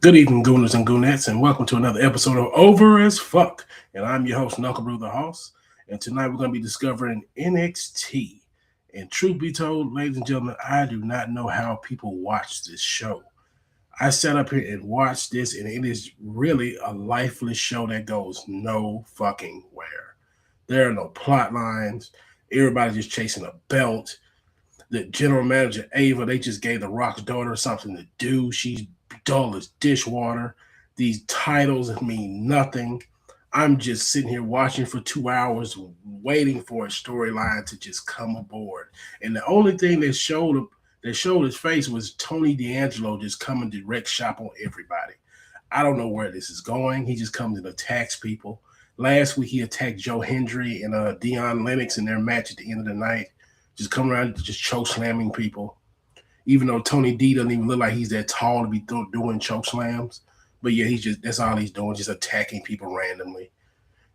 Good evening, Gooners and Goonettes, and welcome to another episode of Over as Fuck. And I'm your host, Knuckle Brew the Hoss. And tonight we're going to be discovering NXT. And truth be told, ladies and gentlemen, I do not know how people watch this show. I sat up here and watched this, and it is really a lifeless show that goes no fucking where. There are no plot lines. Everybody's just chasing a belt. The general manager, Ava, they just gave The Rock's daughter something to do. She's dull as dishwater. These titles mean nothing. I'm just sitting here watching for 2 hours, waiting for a storyline to just come aboard. And the only thing that showed his face was Tony D'Angelo just coming to wreak shop on everybody. I don't know where this is going. He just comes and attacks people. Last week he attacked Joe Hendry and Dion Lennox in their match at the end of the night. Just coming around just choke slamming people. Even though Tony D doesn't even look like he's that tall to be doing choke slams. But yeah, that's all he's doing, just attacking people randomly.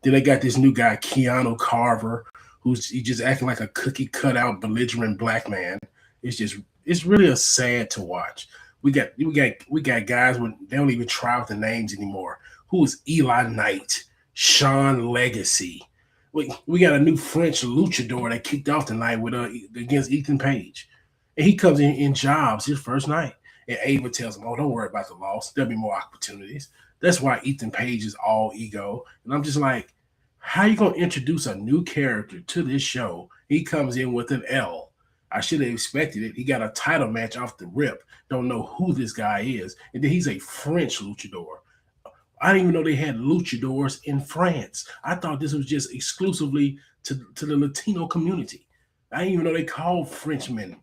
Then they got this new guy, Keanu Carver, he's just acting like a cookie cutout belligerent black man. It's really sad to watch. We got guys when they don't even try with the names anymore. Who is Eli Knight, Sean Legacy? We got a new French luchador that kicked off tonight with against Ethan Page. And he comes in jobs his first night. And Ava tells him, oh, don't worry about the loss. There'll be more opportunities. That's why Ethan Page is all ego. And I'm just like, how are you going to introduce a new character to this show? He comes in with an L. I should have expected it. He got a title match off the rip. Don't know who this guy is. And then he's a French luchador. I didn't even know they had luchadors in France. I thought this was just exclusively to the Latino community. I didn't even know they called Frenchmen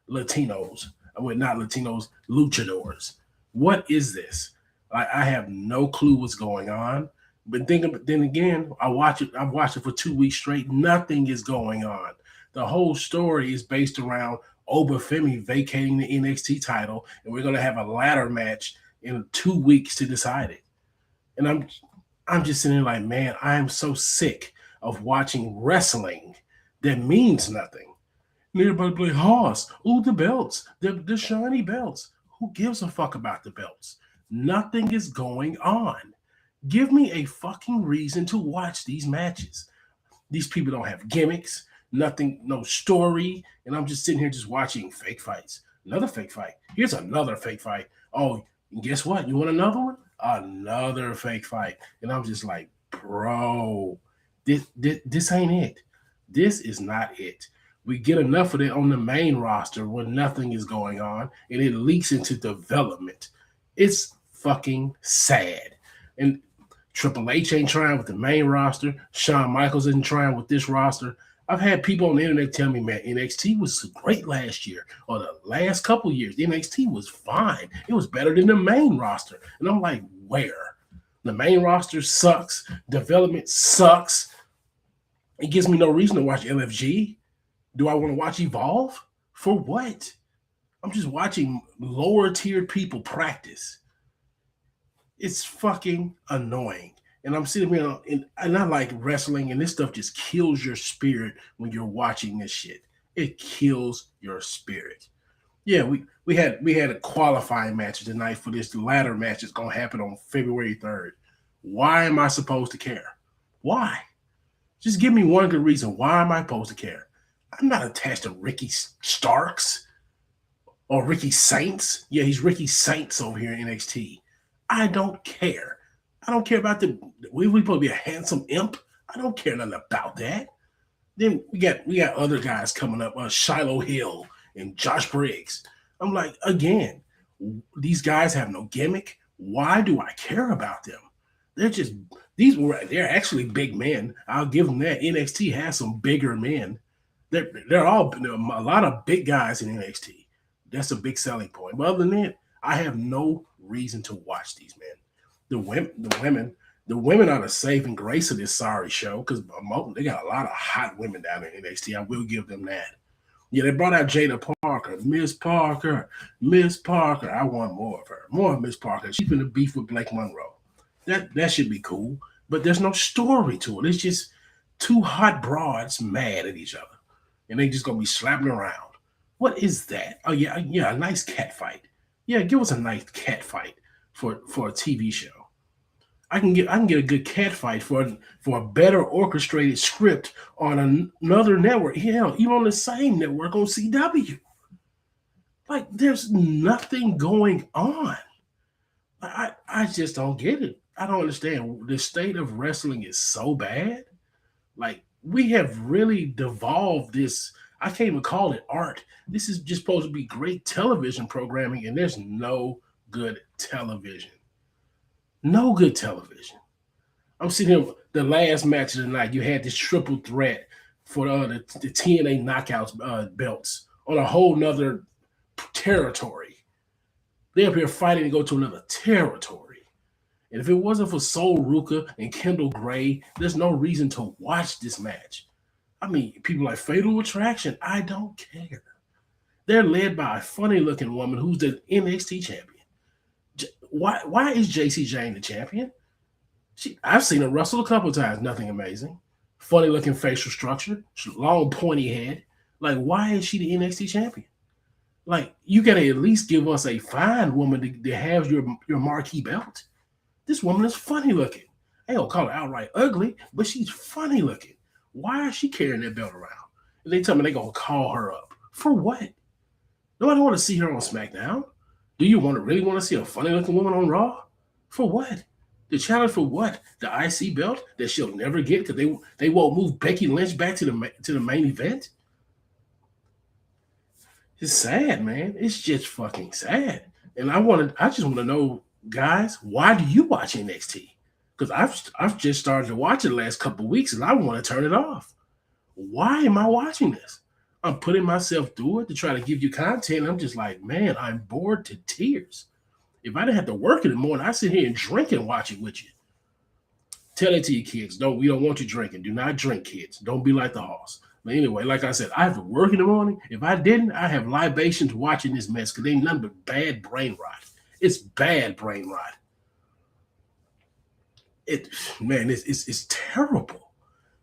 Latinos. Well, not Latinos, luchadors. What is this? I have no clue what's going on. But then again, I've watched it for 2 weeks straight. Nothing is going on. The whole story is based around Obafemi vacating the NXT title, and we're going to have a ladder match in 2 weeks to decide it. And I'm just sitting there like, man, I am so sick of watching wrestling that means nothing. And everybody play Hoss. Ooh, the belts, the shiny belts. Who gives a fuck about the belts? Nothing is going on. Give me a fucking reason to watch these matches. These people don't have gimmicks, nothing, no story, and I'm just sitting here just watching fake fights. Another fake fight. Here's another fake fight. Oh, and guess what? You want another one? Another fake fight. And I'm just like, bro, this ain't it. This is not it. We get enough of it on the main roster when nothing is going on, and it leaks into development. It's fucking sad. And Triple H ain't trying with the main roster. Shawn Michaels isn't trying with this roster. I've had people on the internet tell me, man, NXT was great last year or the last couple years. NXT was fine. It was better than the main roster. And I'm like, where? The main roster sucks. Development sucks. It gives me no reason to watch LFG. Do I want to watch Evolve? For what? I'm just watching lower tiered people practice. It's fucking annoying. And I'm sitting here, and I like wrestling, and this stuff just kills your spirit when you're watching this shit. It kills your spirit. Yeah, we had a qualifying match tonight for this ladder match that's going to happen on February 3rd. Why am I supposed to care? Why? Just give me one good reason. Why am I supposed to care? I'm not attached to Ricky Starks or Ricky Saints. Yeah, he's Ricky Saints over here in NXT. I don't care. I don't care about we supposed to be a handsome imp. I don't care nothing about that. Then we got other guys coming up, Shiloh Hill and Josh Briggs. I'm like, again, these guys have no gimmick. Why do I care about them? They're actually big men. I'll give them that. NXT has some bigger men. They're all a lot of big guys in NXT. That's a big selling point. But other than that, I have no reason to watch these men. The women are the saving grace of this sorry show because they got a lot of hot women down in NXT. I will give them that. Yeah, they brought out Jada Parker, Miss Parker. I want more of her, more of Miss Parker. She's been a beef with Blake Monroe. That should be cool, but there's no story to it. It's just two hot broads mad at each other, and they just gonna be slapping around. What is that? Oh yeah, a nice cat fight. Yeah, give us a nice cat fight. for a TV show. I can get a good cat fight for a better orchestrated script on another network. Hell, even on the same network on CW. Like there's nothing going on. I just don't get it. I don't understand. The state of wrestling is so bad. Like we have really devolved this. I can't even call it art. This is just supposed to be great television programming, and there's no good television. No good television. I'm sitting here. The last match of the night, you had this triple threat for the TNA knockouts belts on a whole nother territory. They're up here fighting to go to another territory. And if it wasn't for Sol Ruka and Kendall Gray, there's no reason to watch this match. I mean, people like Fatal Attraction, I don't care. They're led by a funny-looking woman who's the NXT champion. Why is JC Jane the champion? I've seen her wrestle a couple times. Nothing amazing. Funny-looking facial structure, long pointy head. Like, why is she the NXT champion? Like, you got to at least give us a fine woman to have your marquee belt. This woman is funny looking. I don't call her outright ugly, but she's funny looking. Why is she carrying that belt around? And they tell me they're going to call her up. For what? Nobody want to see her on SmackDown. Do you really want to see a funny looking woman on Raw? For what? The challenge for what? The IC belt that she'll never get because they won't move Becky Lynch back to the main event? It's sad, man. It's just fucking sad. And I just want to know, guys, why do you watch NXT? Because I've just started to watch it the last couple of weeks and I want to turn it off. Why am I watching this? I'm putting myself through it to try to give you content. I'm just like, man, I'm bored to tears. If I didn't have to work in the morning, I'd sit here and drink and watch it with you. Tell it to your kids. We don't want you drinking. Do not drink, kids. Don't be like the horse. But anyway, like I said, I have to work in the morning. If I didn't, I have libations watching this mess because ain't nothing but bad brain rot. It's bad brain rot. It's terrible.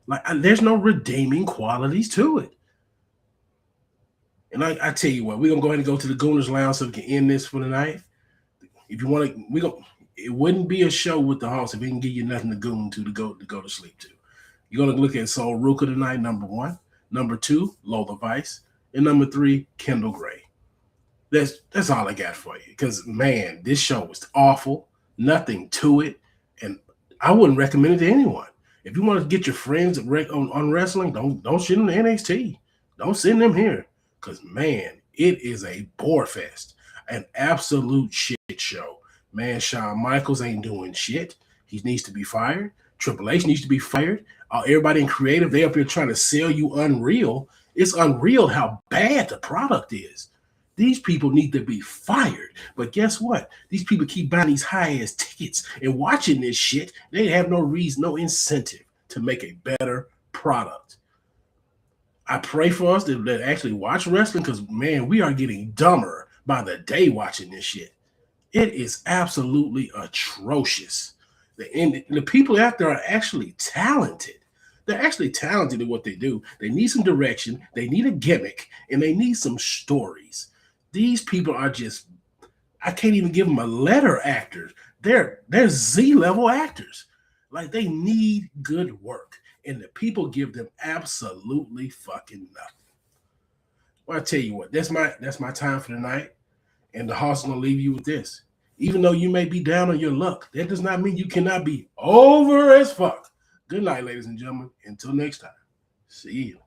Like there's no redeeming qualities to it. And I tell you what, we're gonna go ahead and go to the Gooners Lounge so we can end this for the night. If you want to, it wouldn't be a show with the house if we can give you nothing to goon to go to sleep to. You're gonna look at Sol Ruka tonight, number 1. Number 2, Lola Vice. And number 3, Kendall Gray. That's all I got for you. Because man, this show was awful. Nothing to it. And I wouldn't recommend it to anyone. If you want to get your friends on wrestling, don't send them to NXT. Don't send them here. Because man, it is a bore fest. An absolute shit show. Man, Shawn Michaels ain't doing shit. He needs to be fired. Triple H needs to be fired. Everybody in creative, they up here trying to sell you Unreal. It's unreal how bad the product is. These people need to be fired. But guess what? These people keep buying these high-ass tickets and watching this shit. They have no reason, no incentive to make a better product. I pray for us that actually watch wrestling because, man, we are getting dumber by the day watching this shit. It is absolutely atrocious. The people out there are actually talented. They're actually talented at what they do. They need some direction. They need a gimmick. And they need some stories. These people are just, I can't even give them a letter actors. They're Z-level actors. Like they need good work. And the people give them absolutely fucking nothing. Well, I tell you what, that's my time for the night. And the house is going to leave you with this. Even though you may be down on your luck, that does not mean you cannot be over as fuck. Good night, ladies and gentlemen. Until next time. See you.